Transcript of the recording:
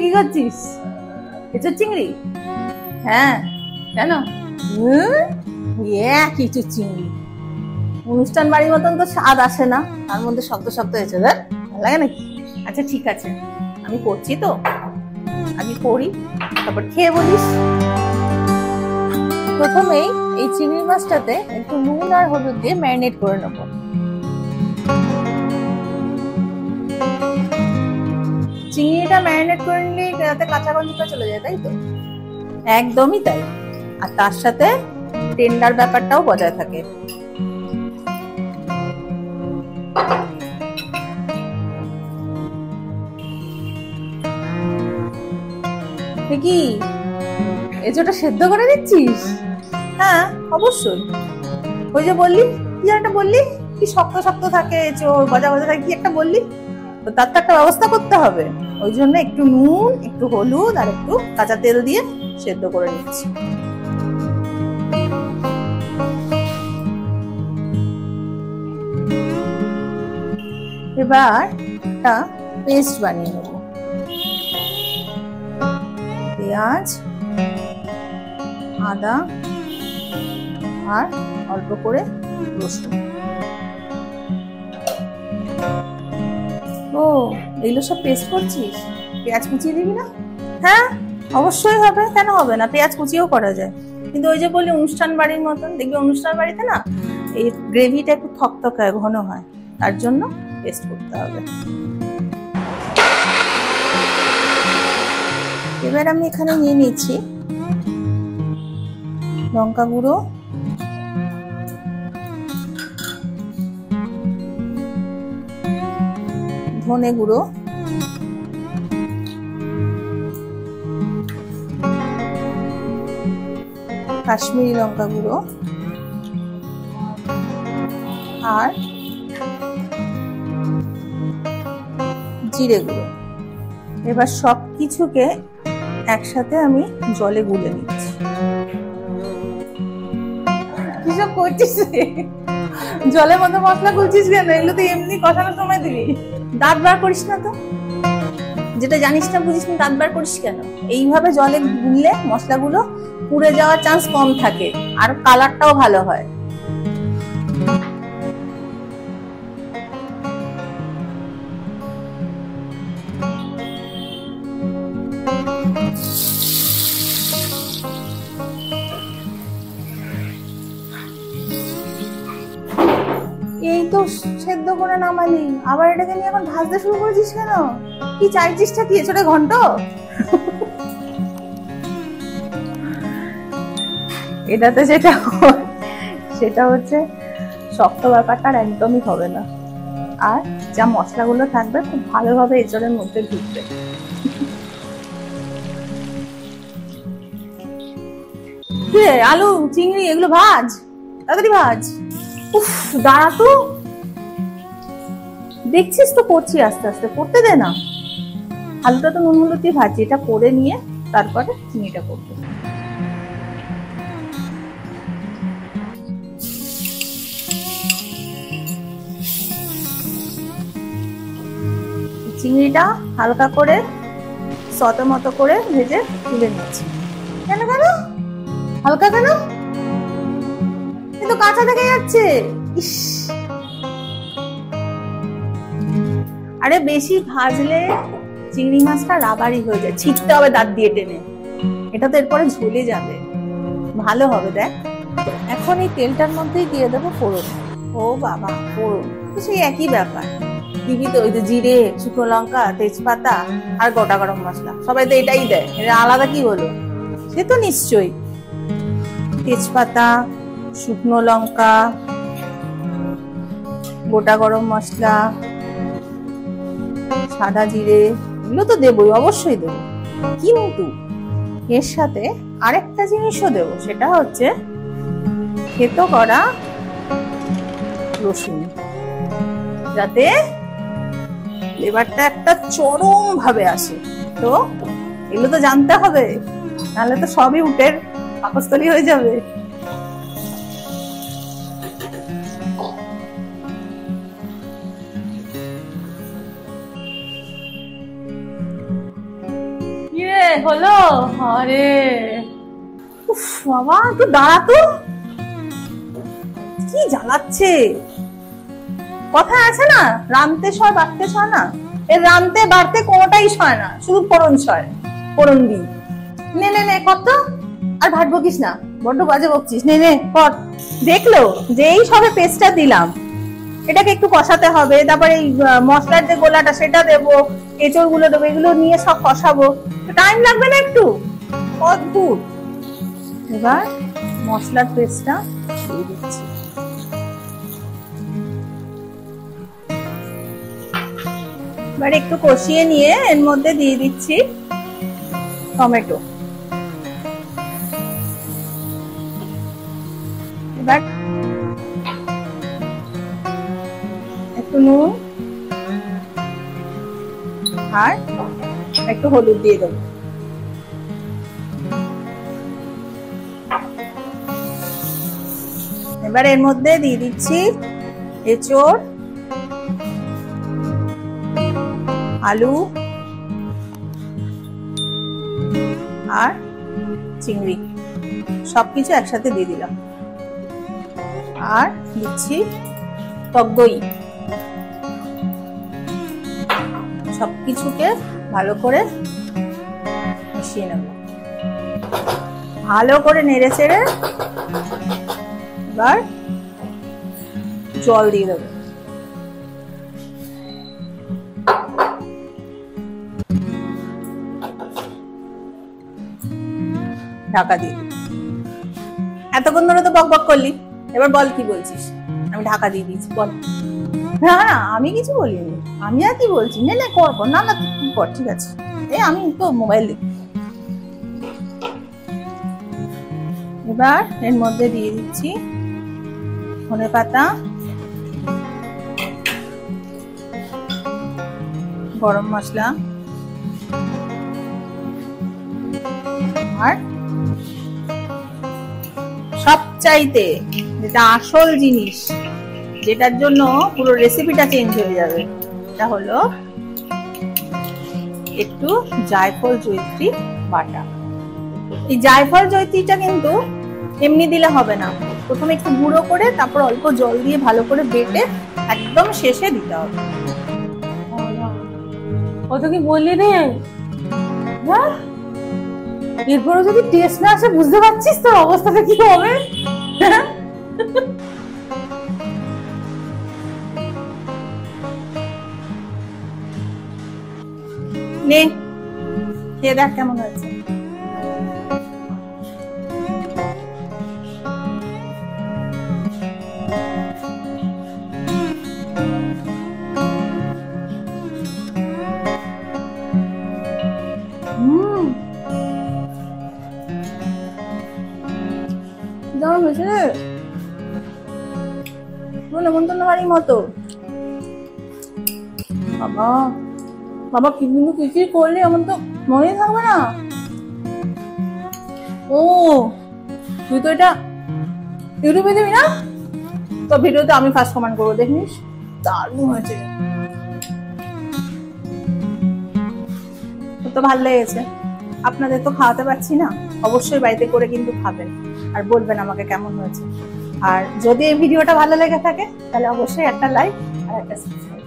কি করছিস? এঁচোড় চিংড়ি? হ্যাঁ, কেন? কিছু চিংড়ি অনুষ্ঠান বাড়ির মতন তো স্বাদ আসে না, তার মধ্যে শক্ত শক্ত এঁচোড় ভালো লাগে নাকি? আচ্ছা ঠিক আছে, আমি করছি তো, আমি করি, তারপর খেয়ে বলিস। প্রথমেই এই চিংড়ি মাছটাতে একটু নুন আর হলুদ দিয়ে ম্যারিনেট করে নেবো। চিংড়িটা ম্যারিনেট করে নিলে যাতে কাঁচা গন্ধটা চলে যায়, তাই তো? একদমই তাই। আর তার সাথে টেন্ডার ব্যাপারটাও বজায় থাকে। কি এঁচোড়টা সেদ্ধ করে দিচ্ছিস? হ্যাঁ অবশ্যই। ওই যে বললি, কি একটা বললি, কি শক্ত শক্ত থাকে এঁচোড়, গজা গজা থাকে, কি একটা বললি, তো তার তো একটা ব্যবস্থা করতে হবে। ওই জন্য একটু নুন, একটু হলুদ আর একটু কাঁচা তেল দিয়ে সেদ্ধ করে নিচ্ছি। এবার একটা পেস্ট বানিয়ে নেব। পেঁয়াজ, আদা আর অল্প করে রসুন। ও, এগুলো সব পেস্ট করছিস? পেঁয়াজ কুচিয়ে দিবি না? হ্যাঁ অবশ্যই হবে, কেন হবে না, পেঁয়াজ কুচিয়েও করা যায়। কিন্তু ওই যে বলি অনুষ্ঠান বাড়ির মতন, দেখবি অনুষ্ঠান বাড়িতে না এই গ্রেভিটা একটু থকথকে ঘন হয়, তার জন্য পেস্ট করতে হবে। এবার আমি এখানে নিয়ে নিচ্ছি লঙ্কা গুঁড়ো, ধনে গুঁড়ো, কাশ্মীরি লঙ্কা গুঁড়ো আর জিরে গুঁড়ো। এবার সব কিছুকে একসাথে আমি জলে গুলে নিচ্ছি। কিসব করছিস? জলের মধ্যে মশলা গুলছিস কেন? এগুলো তো এমনি কষানোর সময় দিবি। দাঁত বার করিস না তো? যেটা জানিস না বুঝিস না, দাঁত বার করিস কেন? এইভাবে জলে গুললে মশলাগুলো পুড়ে যাওয়ার চান্স কম থাকে আর কালারটাও ভালো হয়। এই তো সেদ্ধ করে নামালি, আবার এটাকে নিয়ে এখন ভাজতে শুরু করেছিস কেন? কি চাইছিসটা কি, এছাড়া ঘন্ট? এটাতে সেটা হচ্ছে শক্ত ব্যাপারটা একদমই হবে না, আর যা মশলাগুলো থাকবে খুব ভালোভাবে এঁচড়ের মধ্যে ঢুকবে। আলু চিংড়ি এগুলো ভাজ, তাড়াতাড়ি ভাজ। উফ দাঁড়া তো, দেখছিস তো করছি, আস্তে আস্তে করতে দে না। আলুটা তো নুন হলুদ দিয়ে ভাজি, এটা করে নিয়ে তারপরে চিংড়িটা করবো। চিংড়িটা হালকা করে সতে মতো করে ভেজে তুলে নিচ্ছি। কেন কেন হালকা কেন? কিন্তু কাঁচা থেকে যাচ্ছে। ইস, আরে বেশি ভাজলে চিংড়ি মাছটা রাবারি হয়ে যায়, ছিটতে হবে দাঁত দিয়ে টেনে, এটা তো এরপরে ঝুলে যাবে, ভালো হবে। দেখ এখন এই তেলটার মধ্যেই দিয়ে দেবো ফোড়ন। ও বাবা, ফোড়ন তো সেই একই ব্যাপার, দিবি তো ওই যে জিরে, শুকনো লঙ্কা, তেজপাতা আর গোটা গরম মশলা, সবাই তো এটাই দেয়, এটা আলাদা কি হলো? সে তো নিশ্চয়ই তেজপাতা, শুকনো লঙ্কা, গোটা গরম মশলা, সাদা জিরে, এগুলো তো দেবই, অবশ্যই দেবো। কিন্তু এর সাথে আরেকটা জিনিসও দেবো, সেটা হচ্ছে থেতো করা রসুন, যাতে ফ্লেভারটা একটা চরম ভাবে আসে। তো এগুলো তো জানতে হবে, নাহলে তো সবই উটের পাকস্থলী হয়ে যাবে। হলো? আরে উফ বাবা, তো দাঁড়া তো, কি জ্বালাচ্ছে। কথা আছে না, রামতে সয় বাড়তে সয় না, এর রামতে বাড়তে কোনোটাই সয় না, শুধু ফোড়ন সয়, ফোড়ন দি। নে নে নে কত, আর ভাট বকিস না, বড্ড বাজে বকছিস। নে নে কর। দেখলো যে এই সবে পেস্টটা দিলাম, এটাকে একটু কষাতে হবে, তারপরে এই মশলার যে গোলাটা সেটা দেবো, এঁচড় গুলো দেবো, এগুলো নিয়ে সব কষাবো, টাইম লাগবে না একটু? অদ্ভুত। এবার মশলার পেস্টটা দিয়ে দিচ্ছি। এবার একটু কষিয়ে নিয়ে এর মধ্যে দিয়ে দিচ্ছি টমেটো। এবার একটু নুন আর একটু হলুদ দিয়ে দেবো। এবার এর মধ্যে দিয়ে দিচ্ছি এঁচড়, আলু আর চিংড়ি, সবকিছু একসাথে দিয়ে দিলাম। আর দিচ্ছি টক দই। সবকিছুকে ভালো করে মিশিয়ে নেব, ভালো করে নেড়ে চেড়ে এবার জল দিয়ে দেবো। ঢাকা দিয়ে দিই। এতক্ষণ ধরে তো বক বক করলি, এবার বল কি বলছিস। আমি ঢাকা দিয়ে দিয়েছি, বল। না না আমি কিছু বলিনি, আমি আর কি বলছি। নে নে কর, না না তুই কর, ঠিক আছে। আমি তো মোবাইল দেখি। এবার এর মধ্যে দিয়ে দিচ্ছি ধনেপাতা, গরম মশলা আর সবচাইতে যেটা আসল জিনিস, যেটার জন্য পুরো রেসিপিটা চেঞ্জ হয়ে যাবে, এটা হলো একটু জায়ফল জয়িত্রী বাটা। এই জায়ফল জয়িত্রীটা কিন্তু এমনি দিলে হবে না, প্রথমে একটু গুঁড়ো করে তারপর অল্প জল দিয়ে ভালো করে বেটে একদম শেষে দিতে হবে। কত কি বললি রে, এরপরে যদি টেস্ট না আসে বুঝতে পারছিস তোর অবস্থাটা কি হবে। নে খেয়ে দেখ কেমন হয়েছে। দারুণ হয়েছে রে, পুরো নেমন্তন্ন বাড়ির মতো। বাবা বাবা কি কিন্তু কি করলি, এমন তো মনেই থাকবে না। ও তুই তো এটা ইউটিউবে দিবি না? তো ভিডিওতে আমি ফার্স্ট কমেন্ট করবো, দেখিস। দারুণ হয়েছে, তো ভালো লেগেছে। আপনাদের তো খাওয়াতে পারছি না, অবশ্যই বাড়িতে করে কিন্তু খাবেন আর বলবেন আমাকে কেমন হয়েছে। আর যদি এই ভিডিওটা ভালো লেগে থাকে তাহলে অবশ্যই একটা লাইক আর একটা সাবস্ক্রাইব।